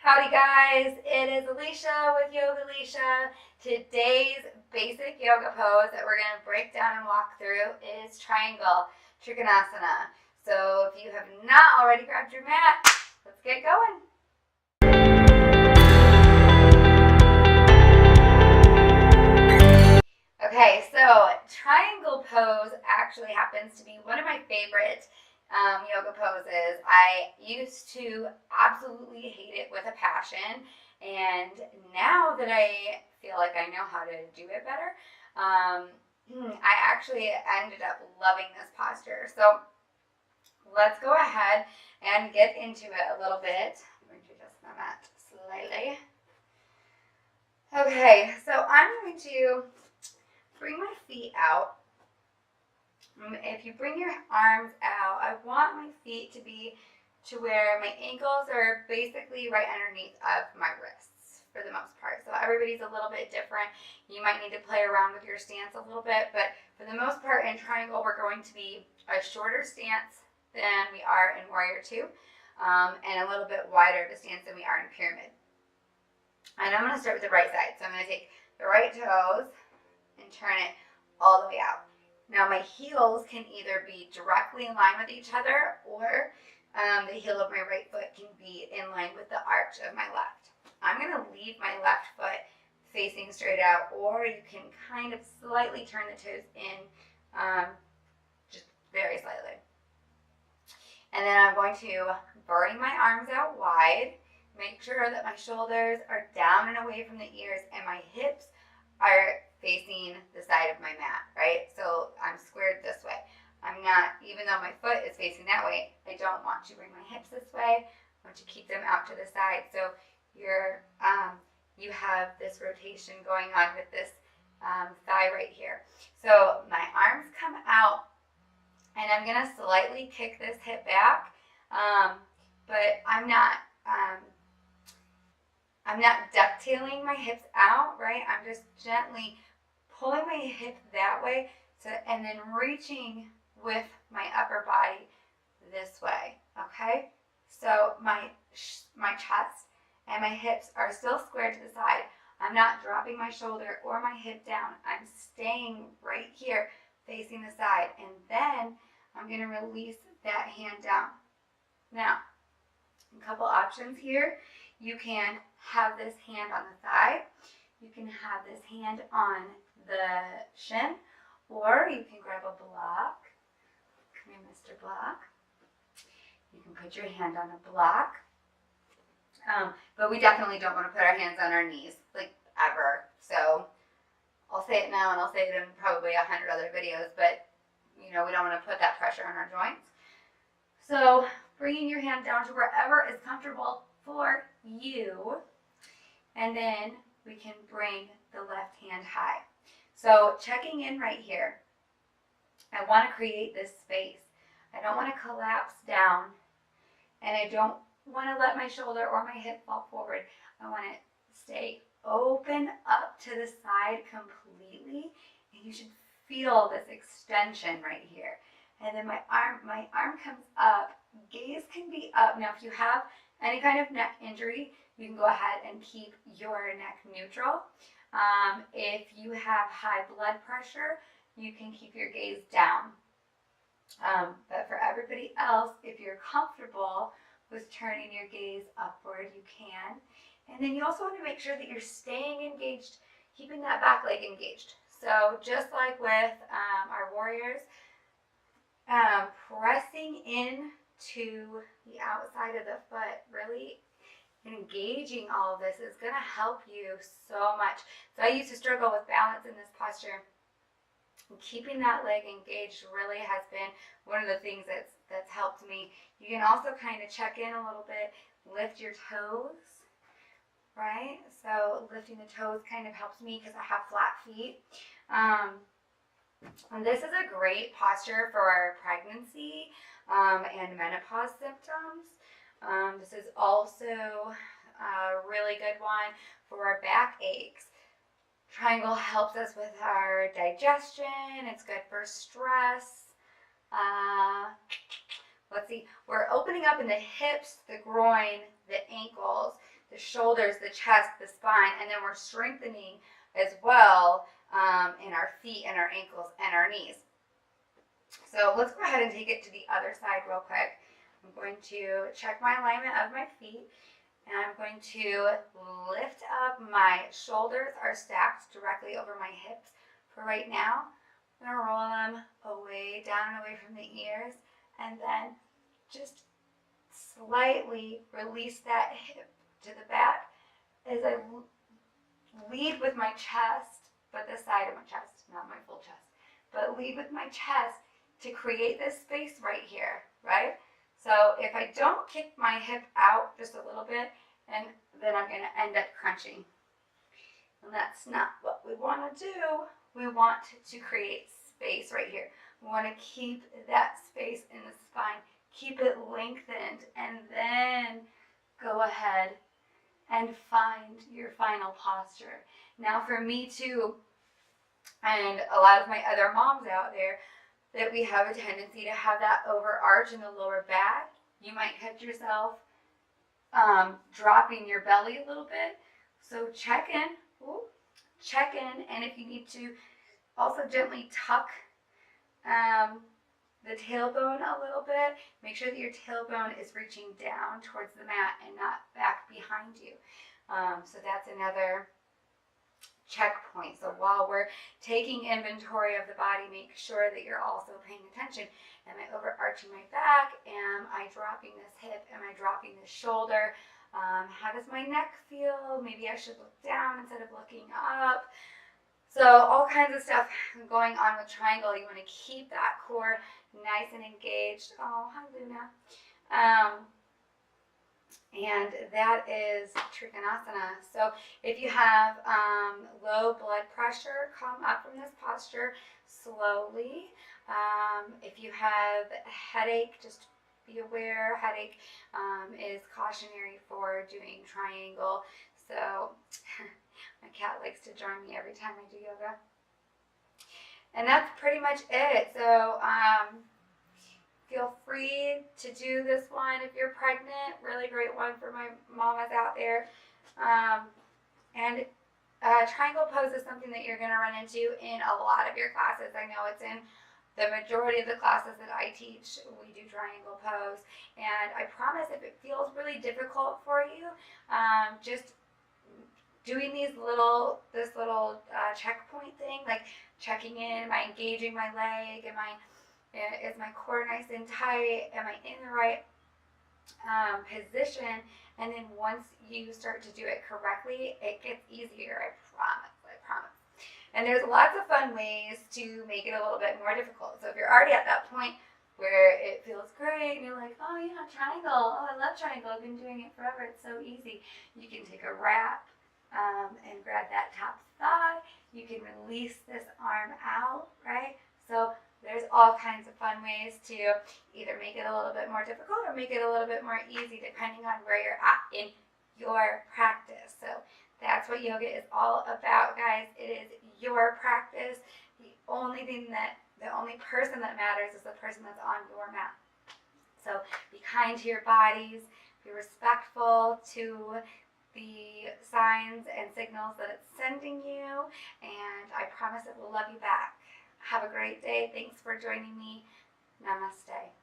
Howdy guys, it is Alicia with Yoga Alicia. Today's basic yoga pose that we're going to break down and walk through is triangle, trikonasana. So if you have not already grabbed your mat, let's get going. Okay, so triangle pose actually happens to be one of my favorite yoga poses. I used to absolutely hate it with a passion, and now that I feel like I know how to do it better, I actually ended up loving this posture. So let's go ahead and get into it a little bit. I'm going to adjust my mat slightly. Okay, so I'm going to bring my feet out. If you bring your arms out, I want my feet to be to where my ankles are basically right underneath of my wrists for the most part. So everybody's a little bit different. You might need to play around with your stance a little bit, but for the most part in triangle, we're going to be a shorter stance than we are in warrior two, and a little bit wider of a stance than we are in pyramid. And I'm going to start with the right side. So I'm going to take the right toes and turn it all the way out. Now my heels can either be directly in line with each other, or the heel of my right foot can be in line with the arch of my left. I'm going to leave my left foot facing straight out, or you can kind of slightly turn the toes in, just very slightly. And then I'm going to bring my arms out wide, make sure that my shoulders are down and away from the ears, and my hips are facing the side of my mat, right? So I'm squared this way. I'm not, even though my foot is facing that way, I don't want to bring my hips this way. I want to keep them out to the side. So you have this rotation going on with this thigh right here. So my arms come out, and I'm gonna slightly kick this hip back, but I'm not ducktailing my hips out, right? I'm just gently pulling my hip that way, and then reaching with my upper body this way, okay? So my chest and my hips are still squared to the side. I'm not dropping my shoulder or my hip down. I'm staying right here facing the side, and then I'm going to release that hand down. Now, a couple options here. You can have this hand on the thigh. You can have this hand on the shin, or you can grab a block. Come here, Mr. Block. You can put your hand on a block. But we definitely don't want to put our hands on our knees, like ever. So I'll say it now, and I'll say it in probably 100 other videos, but we don't want to put that pressure on our joints. So bringing your hand down to wherever is comfortable for you, and then we can bring the left hand high. So checking in right here, I want to create this space. I don't want to collapse down, and I don't want to let my shoulder or my hip fall forward. I want to stay open up to the side completely, and you should feel this extension right here. And then my arm comes up, gaze can be up. Now if you have any kind of neck injury, you can go ahead and keep your neck neutral. If you have high blood pressure, you can keep your gaze down. But for everybody else, if you're comfortable with turning your gaze upward, you can. And then you also want to make sure that you're staying engaged, keeping that back leg engaged. So just like with our warriors, pressing in to the outside of the foot, really engaging all of this is going to help you so much. So I used to struggle with balance in this posture. Keeping that leg engaged really has been one of the things that's helped me. You can also kind of check in a little bit, lift your toes, right? So lifting the toes kind of helps me because I have flat feet. And this is a great posture for pregnancy and menopause symptoms. This is also a really good one for our back aches. Triangle helps us with our digestion. It's good for stress. Let's see. We're opening up in the hips, the groin, the ankles, the the shoulders, the chest, the spine, and then we're strengthening as well in our feet and our ankles and our knees. So let's go ahead and take it to the other side real quick. I'm going to check my alignment of my feet, and I'm going to lift up. My shoulders are stacked directly over my hips for right now. I'm going to roll them away, down and away from the ears, and then just slightly release that hip to the back as I lead with my chest, but the side of my chest, not my full chest, but lead with my chest to create this space right here, right? So if I don't kick my hip out just a little bit, and then I'm going to end up crunching. And that's not what we want to do. We want to create space right here. We want to keep that space in the spine, keep it lengthened, and then go ahead and find your final posture. Now for me too, and a lot of my other moms out there, that we have a tendency to have that overarch in the lower back. You might catch yourself dropping your belly a little bit. So check in, and if you need to, also gently tuck the tailbone a little bit. Make sure that your tailbone is reaching down towards the mat and not back behind you. So that's another checkpoint. So while we're taking inventory of the body, make sure that you're also paying attention. Am I overarching my back? Am I dropping this hip? Am I dropping this shoulder? How does my neck feel? Maybe I should look down instead of looking up. So all kinds of stuff going on with triangle. You want to keep that core nice and engaged. Oh, hi Luna. And that is trikonasana. So if you have low blood pressure, come up from this posture slowly. If you have a headache, just be aware. Headache is cautionary for doing triangle. So my cat likes to join me every time I do yoga. And that's pretty much it. So feel free to do this one if you're pregnant. Really great one for my mamas out there. And triangle pose is something that you're going to run into in a lot of your classes. I know it's in the majority of the classes that I teach. We do triangle pose. And I promise if it feels really difficult for you, just doing this little checkpoint thing, like checking in, am I engaging my leg, is my core nice and tight, am I in the right position, and then once you start to do it correctly, it gets easier, I promise. And there's lots of fun ways to make it a little bit more difficult. So if you're already at that point where it feels great, and you're like, oh yeah, triangle, oh I love triangle, I've been doing it forever, it's so easy. You can take a wrap and grab that top thigh. You can release this arm out, right? So there's all kinds of fun ways to either make it a little bit more difficult or make it a little bit more easy depending on where you're at in your practice. So that's what yoga is all about, guys. It is your practice. The only person that matters is the person that's on your mat. So be kind to your bodies, be respectful to the signs and signals that it's sending you, and I promise it will love you back. Have a great day. Thanks for joining me. Namaste.